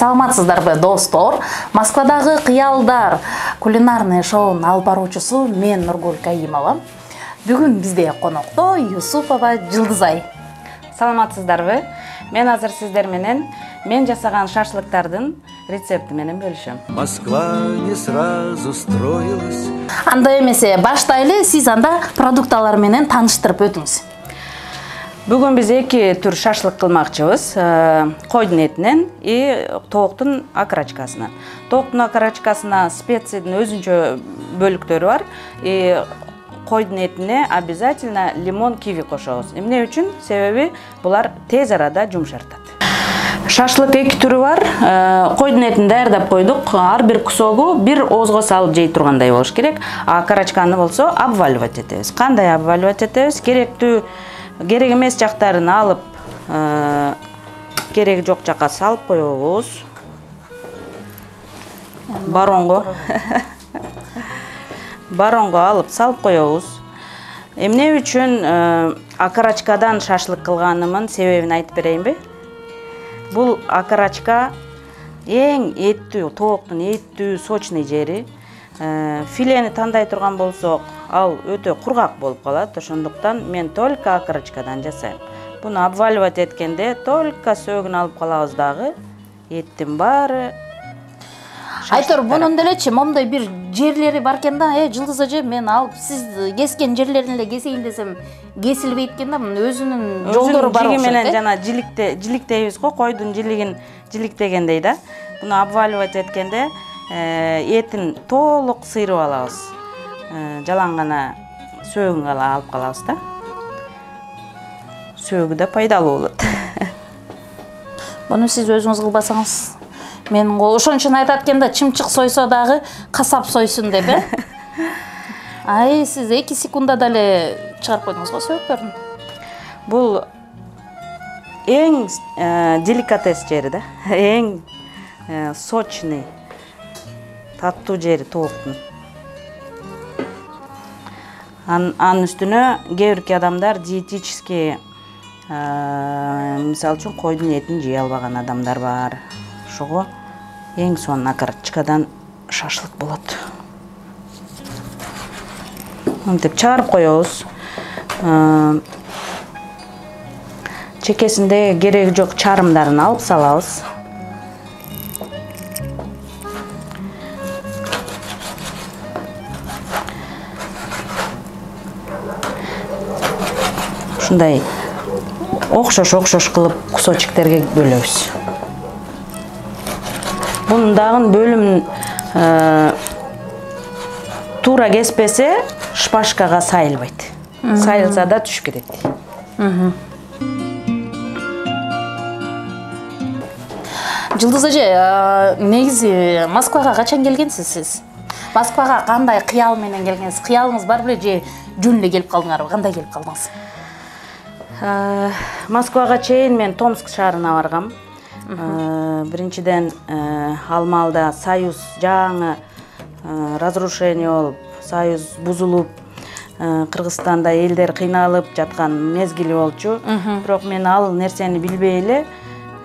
Саламатсыздарбы, достор? Москвадагы кыялдар кулинарный шоунун алып баруучусу мен Нургул Каимова. Бүгүн бизде конокто Юсупова Жылдызай. Саламатсыздарбы? Мен азыр сиздер менен мен жасаган шашлыктардын рецепти менен бөлүшөм. Москва не сразу строилась. Анда эмесе баштайлы, сиз анда продукталар менен тааныштырып өтүңүз. Бүгүн биз эки түр шашлык кылмакчыбыз. Койдун этинен и тооктун окорочкасынан. Тооктун окорочкасына специяның өзүнчө бөлүктөрү бар. И койдун этине обязательно лимон, киви кошобуз. Эмне үчүн? Себеби булар тез арада жумшартат. Шашлык эки түрү бар. Койдун этин даярдап койдук. Ар бир кусогу бир оозго салып жей тургандай болуш керек. А окорочканы болсо обваливать этебиз. Кандай обваливать этебиз? Керек эмес жактарын алып, кереги жок жакка салып коебуз. Баронго алып салып коебуз. Эмне үчүн окорочкадан шашлык кылганымын себебин айтып берейинби? Бул окорочка эң эттүү, тооктун эттүү, сочный жери. Филени тандай турган болсок, ал өтө кургак болуп калат. Ошондуктан мен только окорочкадан жасайм. Буну обваливать эткенде только сөөгүн алып калабыз дагы. Эттин баары. Айтор, бунун делечи момундай бир жерлери бар экен да, Жылдыз эже, мен алып сиз кескен жерлерин эле кесейин десем, кесилбейт экен да, өзүнүн жолдору бар окшойт. Менен жана жиликтейбиз го, койдун жилигин жиликтегендей да. Буну обваливать эткенде этин толук сыйрып алабыз. Жалаң гана сөөгүн гана алып калабыз да. Сөөгү да пайдалуу болот. Буну сиз өзүңүз кылбасаңыз, мен ошон үчүн айтат экен да, чымчык сойсо дагы касап сойсун деп, Ай, сиз 2 секундада эле чыгарып койдуңуз го сөөктөрүн. Бул эң деликатес жери да. Эң сочный, таттуу жери тооктун. Анын үстүнө кээ бирки адамдар диетический, мисалы үчүн койдун этин жей албаган адамдар бар. Ошого эң сонун окорочкадан шашлык болот. Мынтип чыгарып коебуз. Чекесинде кереги жок чарымдарын алып салабыз. Ушундай окшош кылып кусочектерге бөлөбүз. Бунун дагы бөлүмүн туура кеспесе, шпажкага сайылбайт. Сайылса да түшүп кетет. Жылдыз эже, негизи Москвага качан келгенсиз сиз? Москвага кандай кыял менен келгенсиз? Кыялыңыз бар беле же жөн эле келип калдыңарбы? Кандай келип калдыңыз? Москвага чейин мен Томск шаарына баргам. Биринчиден ал маалда Союз жаңы разрушение болуп, Союз бузулуп, Кыргызстанда элдер кыйналып жаткан мезгили болчу. Бирок мен ал нерсени билбей эле,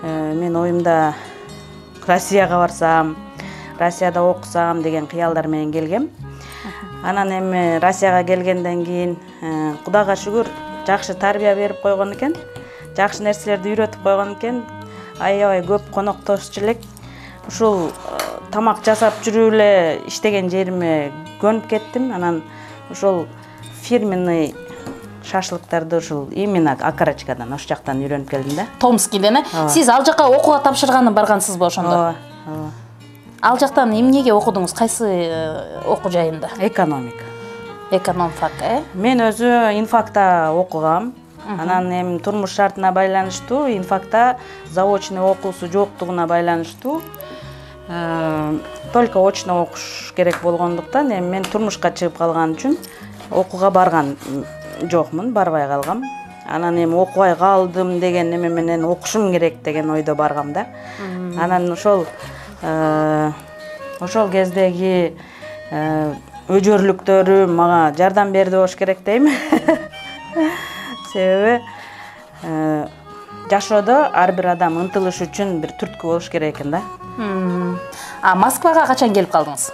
мен оюмда Россияга барсам, Россияда окусам деген кыялдар менен келгем. Анан эми Россияга келгенден кийин Кудайга шүгүр жакшы тарбия берип койгон экен, жакшы нерселерди үйрөтүп койгон экен. Аябай көп коноктошчу элек. Ушул тамак жасап жүрүп эле иштеген жериме көнүп кеттим. Анан ушул фирменный шашлыктарды ушул именно окорочкадан, ош жактан үйрөнүп келдим да. Томскиден, Сиз ал жакка окууга тапшырганы баргансызбы ошондо? Ооба. Ал жактан эмнеге окудуңуз? Кайсы окуу жайында? Экономика. Экономфак, Мен өзү инфакта окугам. Анан эми турмуш шартына байланыштуу, инфакта заочный окуусу жоктугуна байланыштуу, только очно окуш керек болгондуктан эми мен турмушка чыгып калган үчүн окууга барган жокмун, барбай калгам. Анан эми окубай калдым деген неме менен окушум керек деген ойдо баргам да. Анан ошол кездеги өжөрлүктөрү мага жардам берди болуш керек дейм. Себеби жашоодо ар бир адам ынтылыш үчүн бир түрткү болуш керек экен да. Москвага качан келип калдыңыз?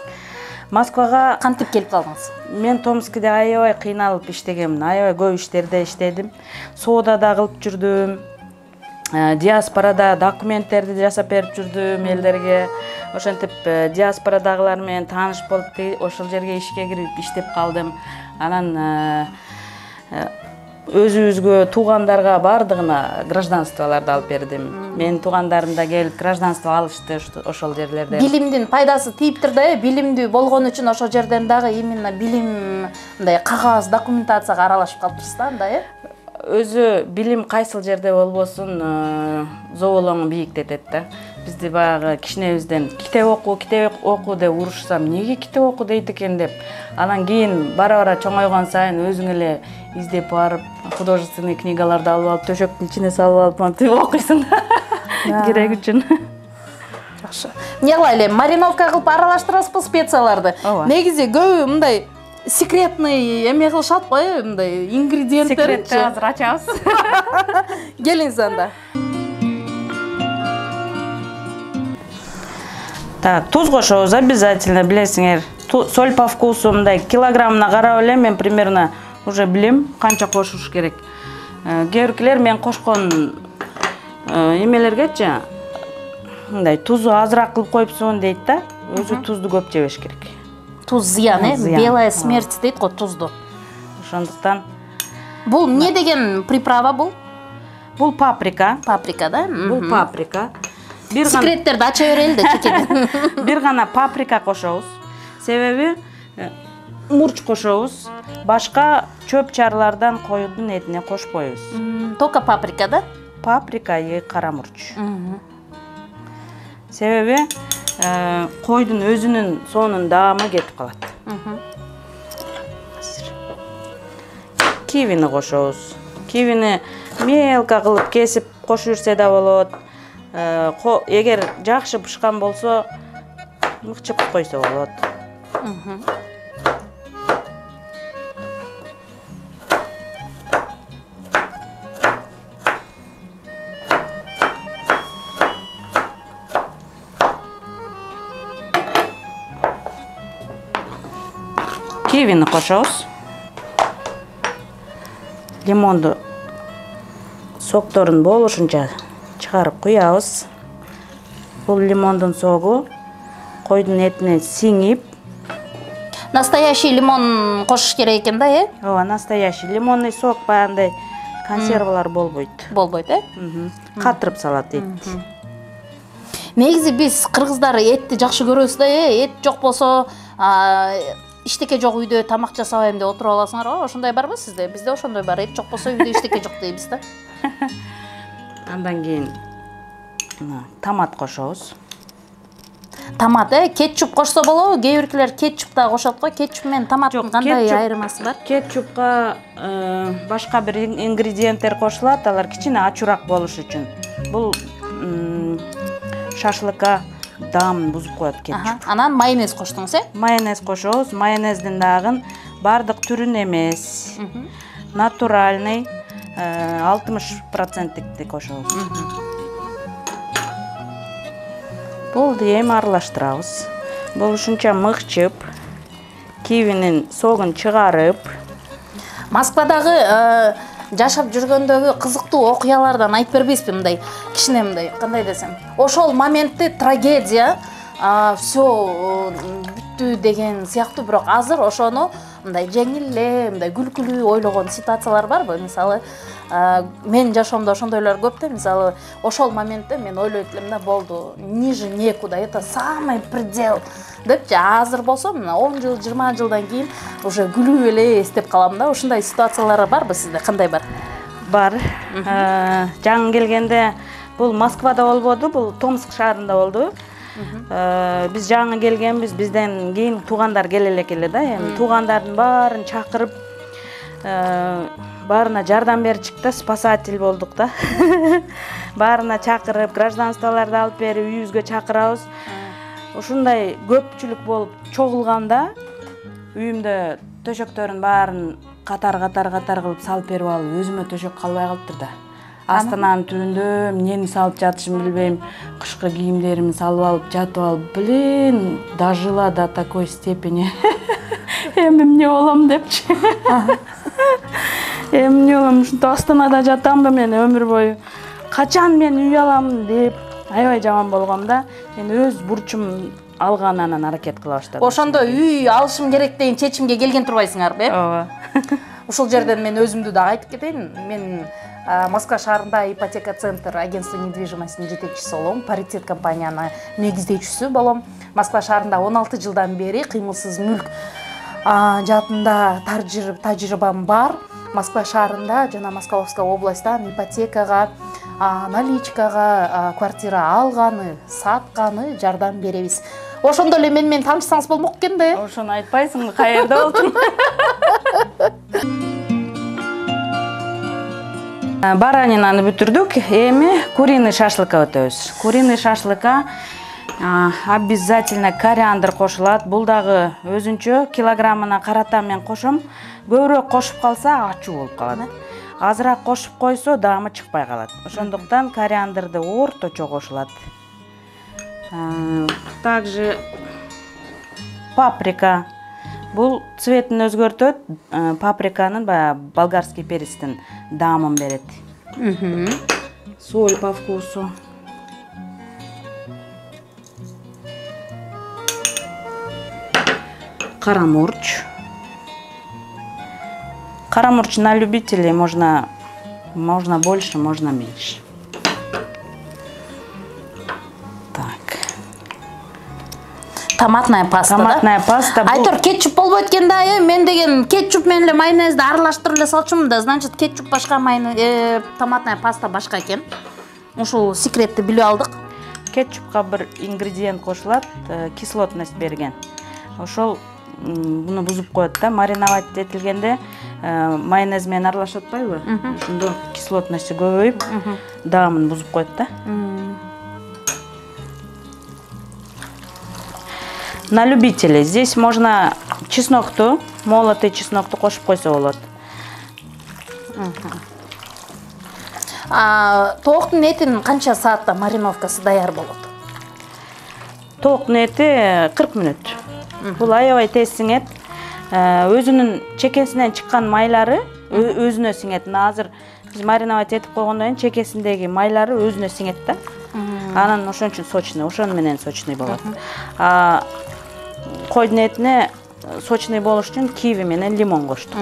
Москвага Кантип келип калдыңыз? мен Томскиде аябай кыйналып иштегем, аябай көп иштерде иштедим. Соодада кылып жүрдүм. Диаспорада документтерди жасап берип жүрдүм элдерге. Ошентип диаспорадагылар менен тааныш болуп, ошол жерге ишке кирип иштеп калдым. Анан өзүбүзгө туугандарга бардыгына гражданстволорду алып бердим. Менин туугандарым да келип гражданство алышты ошол жерлерде. Билимдин пайдасы тийиптир да, билимдүү болгон үчүн ошол жерден дагы именно билим мындай кагаз документацияга аралашып калыптырсыз да, андай Өзү билим кайсыл жерде болбосун зоолоң бийиктетет да. Бизди баягы кичинебизден китеп оку деп урушсам, неге китеп оку дейт экен деп. Анан кийин бара чоңойгон сайын өзүң эле издеп барып, художественный книгаларды алып алып, төшөктүн ичине салып алып, окуйсуң да. Керек үчүн. Жакшы. Эмне кылайлы, мариновка кылып аралаштырасызбы специяларды? Негизи көбү мындай секретный эме кылышат го, мындай ингредиенттерди. Секретти азыр ачабыз. Келиңиз анда. Так, туз кошобуз обязательно, билесиңер. Соль по вкусу мындай килограммына карап эле мен примерно уже билем канча кошуш керек. Кээ биркилер мен кошкон эмелергечи мындай тузу азыраак кылып коюпсуң дейт да. Өзү тузду көп жебеш керек. Туз зыян, белая смерть дейт го тузду. Ошондуктан бул эмне деген приправа бул? Бул паприка. Паприка да? Бул паприка. Секреттерди ача берели да чекеде. Бир гана паприка кошобуз. Себеби мурч кошобуз. Башка чөп чарлардан коюдун этине кошпойбуз. Только паприка да? Паприка и кара мурч. Себеби койдун өзүнүн сонун даамы кетип калат. Кивини кошобуз. Кивини мелко кылып кесип кошуп жүрсө да болот. Эгер жакшы пышкан болсо, мыкчып койсо болот. Кивини кошобуз. Лимонду сокторун болушунча чыгарып куябыз. Бул лимондун согу койдун этине сиңип. Настоящий лимон кошуш керек экен да, Ооба, настоящий лимонный сок баягындай консервалар болбойт. Болбойт, Катырып салат эт. Негизи биз кыргыздар этти жакшы көрөбүз да, эт жок болсо, иштеке жок үйдө тамак жасабайм деп отуруп аласыңар го. Ошондой барбы сизде? Бизде ошондой бар. Эт жок болсо үйдө иштеке жок дейбиз да. Андан кийин томат кошобуз. Томат, кетчуп кошсо болобу? Кээ биркилер кетчуп да кошот го. Кетчуп менен томаттын кандай айырмасы бар? Кетчупка башка бир ингредиенттер кошулат, алар кичине ачуураак болуш үчүн. Бул шашлыкка даамын бузуп коет кетчуп. Анан майонез коштуңуз, Майонез кошобуз. Майонездин дагы бардык түрүн эмес. Натуральный 60%ди кошобуз. Болду, эми аралаштырабыз. Болушунча мыкчып, кивинин согун чыгарып. Москвадагы жашап жүргөндөгү кызыктуу окуялардан айтып бербейсизби, мындай кичине мындай, кандай десем, ошол моментте трагедия, всё бүттү деген сыяктуу, бирок азыр ошону мындай жеңил эле, мындай күлкүлүү ойлогон ситуациялар барбы? Мисалы, мен жашоомдо ошондойлор көп да, мисалы, ошол моментте мен ойлойт элем да, болду, ниже некуда, это самый предел депчи. Азыр болсо, мына 10 жыл, 20 жылдан кийин уже күлүп эле эстеп калам да. Ошондой ситуациялар барбы сизде? Кандай бар? Бар. Жаңы келгенде бул Москвада болбоду, бул Томск шаарында болду. Биз жаңы келгенбиз, бизден кийин туугандар келе элек эле да, эми туугандардын баарын чакырып, баарына жардам берчик да, спасатель болдук да. Баарына чакырып, гражданстволорду алып берип, үйүбүзгө чакырабыз. Ушундай көпчүлүк болуп чогулганда, үйүмдө төшөктөрүн баарын катар кылып салып берип алып, өзүмө төшөк калбай калыптыр да. Астананын түбүндө эмнени салып жатышымды билбейм. Кышкы кийимдеримди салып алып жатып алып, блин, дожила до такой степени. Эми эмне болом депчи. Эмне болом, ушинтип Астанада жатамбы мен өмүр бою. Качан мен үй алам деп аябай жаман болгом да. Мен өз бурчум алган анан аракет кыла баштадым. Ошондо үй алышым керек деген чечимге келген турбайсыңарбы? Ооба. Ушул жерден мен өзүмдү да айтып кетейин. Мен Москва шаарында ипотека центр агентство недвижимостунун жетекчиси болом. Паритет компаниянын негиздөөчүсү болом. Москва шаарында 16 жылдан бери кыймылсыз мүлк жаатында тажрыйбам бар. Москва шаарында жана Московская областан ипотекага, наличкага квартира алганы, сатканы жардам беребиз. Ошондо эле мен таанышсаңыз болмок экен да. Ошону айтпайсыңбы, каерде болчу? Баранинаны бүтүрдүк. Эми куриный шашлыкка өтөбүз. Куриный шашлыкка обязательно кориандр кошулат. Бул дагы өзүнчө килограммына карата мен кошом. Көбүрөөк кошуп калса ачуу болуп калат. Азыраак кошуп койсо даамы чыкпай калат. Ошондуктан кориандрды орточо кошулат. Также паприка. Бул цветин өзгөртөт. Паприканын болгарский перецтин даамын берет. Соль по вкусу. Карамурч. Карамурч на любителей, можно больше, можно меньше. Так. Томатная паста. Томатная паста. Айтор кетчуп болбойт экен да, мен деген кетчуп менен эле майонезди аралаштырып эле салчумун да, значит кетчуп башка, томатная паста башка экен. Ушул секретти билип алдык. Кетчупка бир ингредиент кошулат, кислотность берген. Ошол буну бузуп коет да, мариновать этилгенде майонез менен аралашып атпайбы? Ошондо кислотности көбөйүп, даамын бузуп коет да. На любителей. Здесь можно чеснокту, молотый чеснокту кошуп койсо болот. Тооктун этинин канча саатта мариновкасы даяр болот? Тооктун эти 40 мүнөт. Бул аябай тез сиңет. Өзүнүн чекесинен чыккан майлары өзүнө сиңет. Азыр биз мариновать этип койгондон кийин чекесиндеги майлары өзүнө сиңет да. Анан ошон үчүн сочный, ошон менен сочный болот. Койдун этине сочный болуш үчүн киви менен лимон коштук.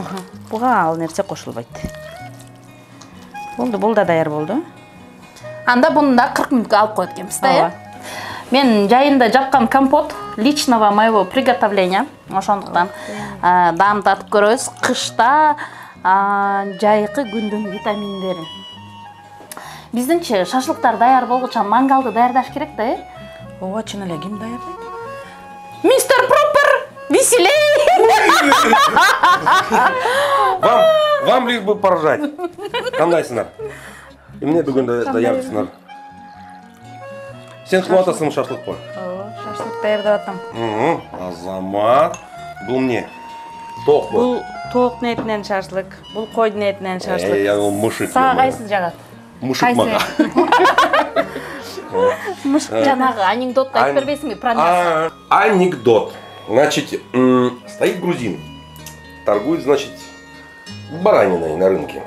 Буга ал нерсе кошулбайт. Бул да даяр болду. Анда буну да 40 мүнөткө алып коет экенбиз да, э? Мен жайында жапкан компот личного моего приготовления. Ошондуктан даам татып көрөбүз. Кышта жайкы күндүн витаминдерин. Биздинчи шашлыктар даяр болгуча мангалды даярдаш керек да, э? Ооба, чын эле, ким даярдайт? Мистер Пропер, веселей! Вам лишь бы поржать. Кандайсыңар. Эмне бүгүн даярдысыңар? Сен кылып атасың шашлык кой. Ооба, шашлык даярдап атам. Азамат. Бул эмне? Тоок бу. Бул тооктун этинен шашлык, бул койдун этинен шашлык. Ал мышык. Сага кайсы жагат? Мышык мага. Мышык жанагы анекдотты айтып бербейсиңби про мясо? Анекдот. Значит, стоит грузин. Торгует, значит, бараниной на рынке.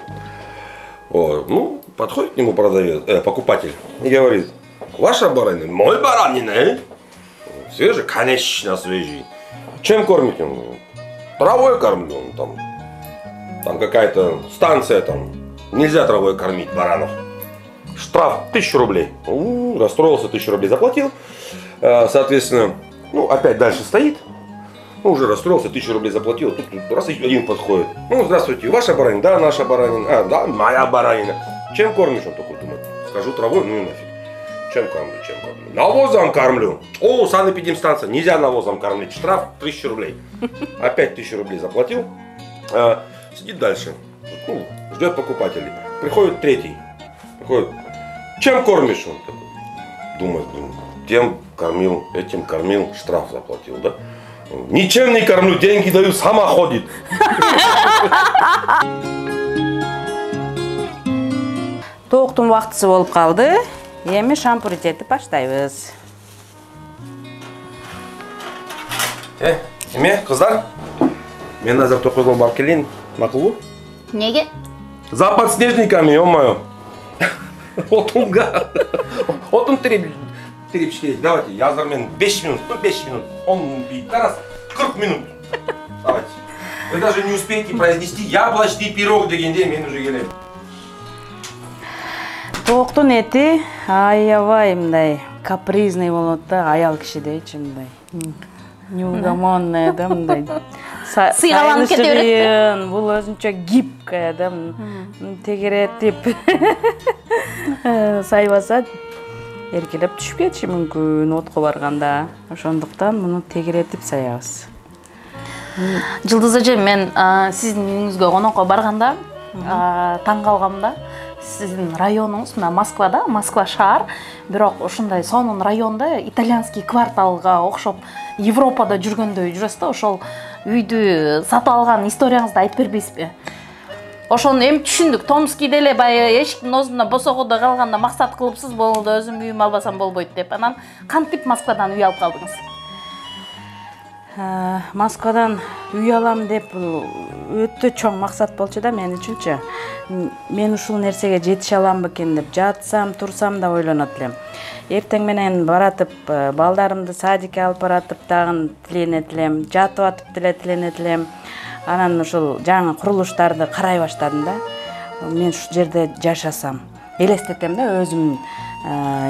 Ну, подходит к нему покупатель и говорит: ваша баранина? Мой баранина? Свежий? Конечно, свежий. Чем кормите? Травой кормлю. Там какая-то станция, там нельзя травой кормить баранов. Штраф 1000 рублей. Расстроился, 1000 рублей заплатил. Соответственно, ну, опять дальше стоит. Ну, уже расстроился, 1000 рублей заплатил. Тут раз один подходит. Ну, здравствуйте, ваша баранина? Да, наша баранина. Да, моя баранина. Чем кормишь? Он такой думает. Скажу травой, ну и нафиг. Чем кормлю? Навозом кормлю. Санэпидемстанция. Нельзя навозом кормить. Штраф 1000 рублей. Опять 1000 рублей заплатил. Сидит дальше. Ну, ждет покупателей. Приходит третий. Приходит. Чем кормишь? Он такой думает, тем кормил, этим кормил, штраф заплатил, да? Ничем не кормлю, деньги даю, сама ходит. Тооктун убактысы болуп калды. Эми шампурить этип баштайбыз. Эме, кыздар? Мен азыр токойго барып келейин, макулбу? Неге? За подснежниками, ё-моё. Отун тирип керек. Давайте, я азыр мен 5 минут, 5 минут. Он раз 40 минут. Давайте. Вы даже не успеете произнести яблочный пирог дегенде мен уже келем. Тооктун эти аябай мындай капризный болот да, аял кишидейчи мындай. Неугомонный да мындай. Сыйгаланып кете берет. Бул өзүнчө гибкая да, тегеретип. Сайбаса эркелеп түшүп кетиши мүмкүн отко барганда. Ошондуктан муну тегеретип саябыз. Жылдыз эже, мен сиздин үйүңүзгө конокко барганда таң калгам да. Сиздин районуңуз мына Москвада, Москва шаар, бирок ушундай сонун районда итальянский кварталга окшоп Европада жүргөндөй жүрөсүз да. Ошол үйдү сатып алган историяңызды айтып бербейсизби? Ошону эми түшүндүк. Томскиде эле баягы эшиктин оозунда босогодо калганда максат кылыпсыз, болду өзүм үйүмө албасам болбойт деп. Анан кантип Москвадан үй алып калдыңыз? Москвадан үй алам деп бул өтө чоң максат болчу да мен үчүнчү. Мен ушул нерсеге жетише алам бекен деп жатсам, турсам да ойлонот элем. Эртең менен баратып, балдарымды садикке алып баратып дагы тиленет элем, жатып атып деле тиленет элем. Анан ушул жаңы курулуштарды карай баштадым да. Мен ушул жерде жашасам, элестетем да өзүм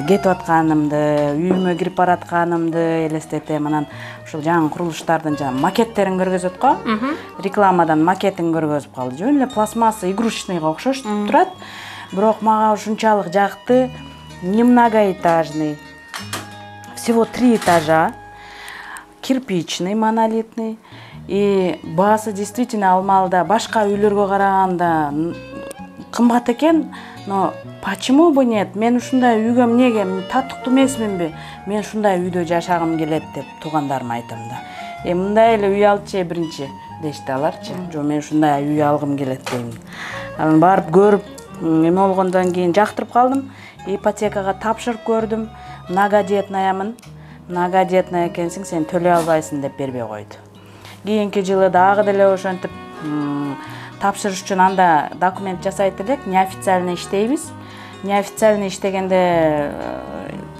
кетип атканымды, үйүмө кирип баратканымды элестетем. Анан ушул жаңы курулуштардын макеттерин көргөзөт го. Рекламадан макетин көргөзүп калды. Жөн эле пластмасса игрушечныйга окшош турат. Бирок мага ушунчалык жакты. Немногоэтажный. Всего 3 этажа. Кирпичный, монолитный. И баасы действительно Алмалда башка үйлөргө караганда кымбат экен. Но почему бы нет? Мен ушундай үйгө эмнеге татыктуу эмесминби? Мен ушундай үйдө жашагым келет деп туугандарыма айтам да. Мындай эле үй алчы биринчи дешти аларчы. Жо мен ушундай үй алгым келет дейм. Анан барып көрүп, эме болгондон кийин жактырып калдым. Ипотекага тапшырып көрдүм. Многодетныямын. Многодетный экенсиң, сен төлөй албайсың деп бербей койду. Кийинки жылы дагы деле ошентип тапшырыш үчүн анда документ жасайт элек, неофициальный иштейбиз. Неофициальный иштегенде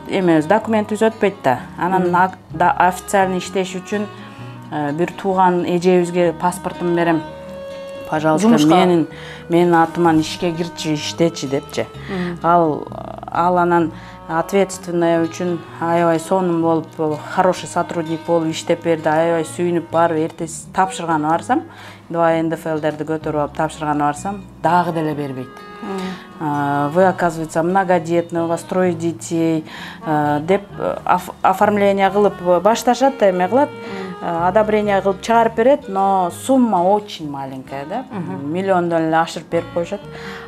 эмебиз документибиз өтпөйт да. Анан официальный иштеш үчүн бир тууган эжебизге паспортун берем. Пожалуйста, менин атыман ишке кирчи, иштечи депчи. Ал анан ответственный үчүн аябай сонун болуп, хороший сотрудник болуп иштеп берди. Аябай сүйүнүп барып эртеси тапшырганы барсам, 2 НДФЛдерди көтөрүп алып тапшырганы барсам, дагы деле бербейт. Вы, оказывается, многодетный, у вас 3 детей, деп оформление кылып башташат да, эме кылат, одобрение кылып чыгарып берет, но сумма очень маленькая, да, миллиондон эле ашырып берип коюшат.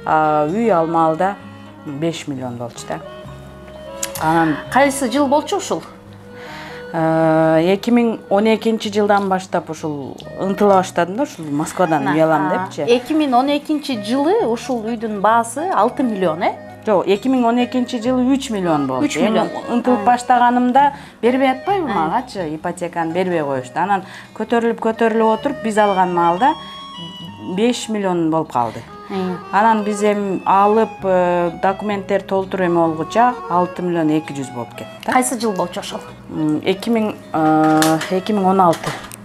Үй Алмалда 5 миллион болчу да. Анан Кайсы жыл болчу ушул? 2012 жылдан баштап ушул ынтыла баштадым да, ушул Москвадан үй алам депчи. 2012 жылы ушул үйдүн баасы 6 миллион, Жок, 2012 жылы 3 миллион болду. 3 миллион. Ынтылып баштаганымда бербей атпайбы магачы, ипотеканы бербей коюшту. Анан көтөрүлүп отуруп биз алган маалда 5 миллион болуп калды. Анан биз эми алып документтер толтуруп эме болгуча 6 миллион 200 болуп кетти. Кайсы жыл болчу ошол? 2016.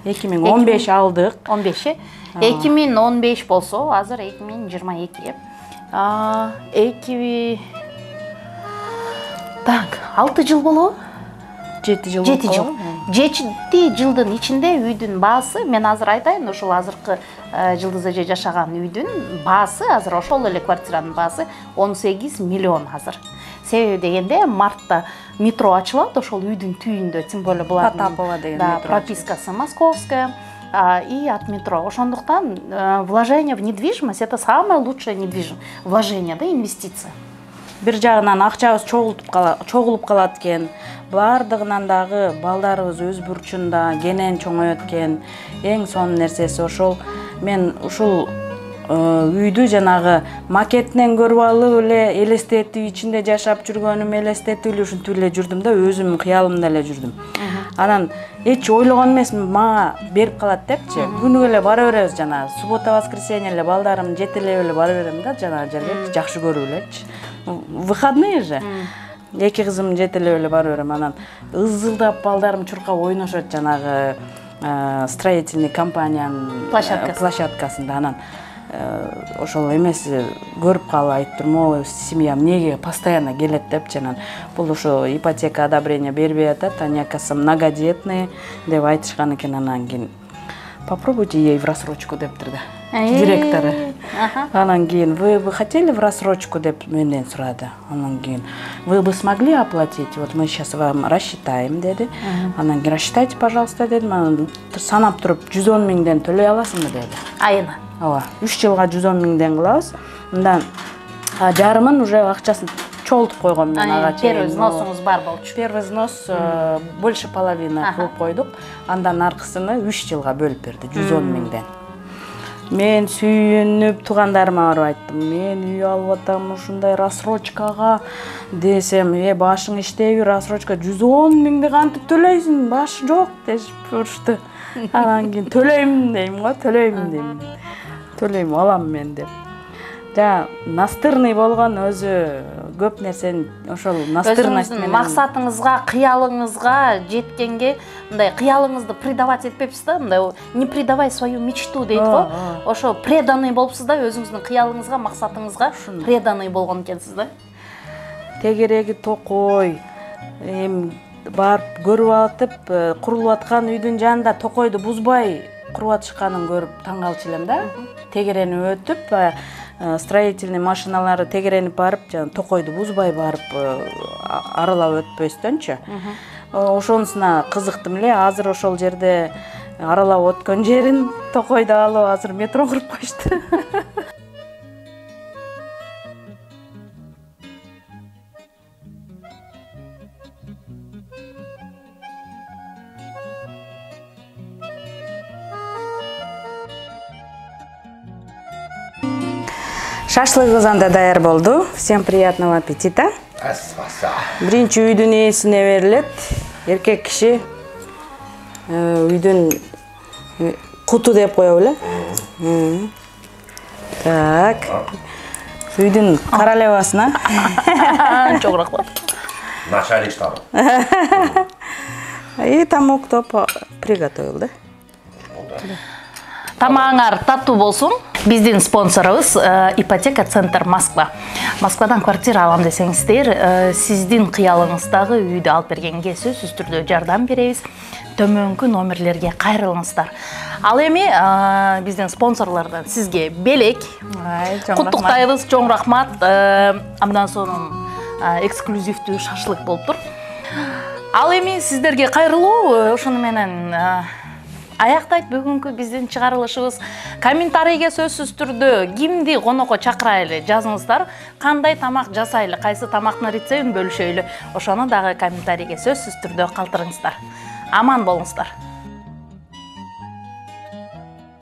2015 алдык. 15. 2015 болсо, азыр 2022. Так, 6 жыл болобу? 7 жыл. 7 жыл. 7 жылдын ичинде үйдүн баасы, мен азыр айтайын, ушул азыркы Жылдыз эже жашаган үйдүн баасы, азыр ошол эле квартиранын баасы 18 миллион азыр. Себеби дегенде мартта метро ачылат, ошол үйдүн түйүндө, тем более булардын Потапова деген метро. Пропискасы московская. И от метро. Ошондуктан вложение в недвижимость — это самое лучшее вложение, да, инвестиция. Бир жагынан акчабыз чогулуп калат экен. Бардыгынан дагы балдарыбыз өз бурчунда кенен чоңойот экен. Эң сонун нерсеси ошол. Мен ушул үйдү жанагы макетинен көрүп алып эле элестетип ичинде жашап жүргөнүм элестетип эле ушинтип эле жүрдүм да, өзүм кыялымда эле жүрдүм. Анан эч ойлогон эмесмин, мага берип калат депчи. Күнүгө эле бара беребиз жанагы суббота воскресенье эле балдарым жетелеп эле бара берем да жанагы жерге, жакшы көрүп элечи. Выходные же. Эки кызым жетелеп эле бара берем. Анан ызылдап балдарым чуркап ойношот жанагы строительный компаниянын площадкасында. Анан ошол эмеси көрүп калып айтып турмун, семьям эмнеге постоянно келет депчи. Анан бул ошо ипотека одобрение бербей атат, они, оказывается, многодетные деп айтышкан экен. Анан кийин попробуйте ей в рассрочку дептир да директору. Анан кийин вы бы хотели в рассрочку деп менден сурады. Анан кийин вы бы смогли оплатить? Вот мы сейчас вам рассчитаем деди. Анан кийин рассчитайте, пожалуйста дедим. Анан санап туруп 110 миңден төлөй аласыңбы деди. Айына. Ооба, 3 жылга 110 миңден кылабыз. Мындан жарымын уже акчасын чолтуп койгон мен ага чейин. Первый взносуңуз бар болчу. Первый взнос больше половины кылып койдук. Андан аркысыны 3 жылга бөлүп берди, 110 миңден. Мен сүйүнүп туугандарыма барып айттым. Мен үй алып атам ушундай рассрочкага десем, башың иштейби, рассрочка 110 миңди кантип төлөйсүң? Баш жок дешип урушты. Анан кийин төлөйм дейм го, төлөйм дейм. Төлөйм, алам мен деп. Да, настырный болгон өзү көп нерсени ошол настырность менен. Максатыңызга, кыялыңызга жеткенге мындай кыялыңызды предавать этпепсиз да, мындай не предавай свою мечту дейт го. Ошо преданный болупсуз да, өзүңүздүн кыялыңызга, максатыңызга преданный болгон экенсиз да. Тегереги токой, барып көрүп атып, курулуп аткан үйдүн жанында токойду бузбай куруп атышканын көрүп таң калчу элем да. Тегерени өтүп, строительный машиналары тегеренип барып, токойду бузбай барып аралап өтпөстөнчү. Ошонусуна кызыктым эле. Азыр ошол жерде аралап өткөн жерин токойду алып азыр метро куруп коюшту. Шашлыгыбыз анда даяр болду. Всем приятного аппетита. Биринчи үйдүн ээсине берилет. Эркек киши үйдүн куту деп коебу эле. Так. Үйдүн королевасына. Чоң рахмат. Начальник штаба. И тамок топ приготовил, да? Тамагыңар таттуу болсун. Биздин спонсорубуз ипотека центр Москва. Москвадан квартира алам десеңиздер, сиздин кыялыңыздагы үйдү алып бергенге сөзсүз түрдө жардам беребиз. Төмөнкү номерлерге кайрылыңыздар. Ал эми биздин спонсорлордон сизге белек. Куттуктайбыз, чоң рахмат. Андан соң эксклюзивдүү шашлык болуптур. Ал эми сиздерге кайрылуу ошону менен аяктайт бүгүнкү биздин чыгарылышыбыз. Комментарийге сөзсүз түрдө кимди конокко чакырайлы жазыңыздар. Кандай тамак жасайлы, кайсы тамактын рецептин бөлүшөйлү. Ошону дагы комментарийге сөзсүз түрдө калтырыңыздар. Аман болуңуздар.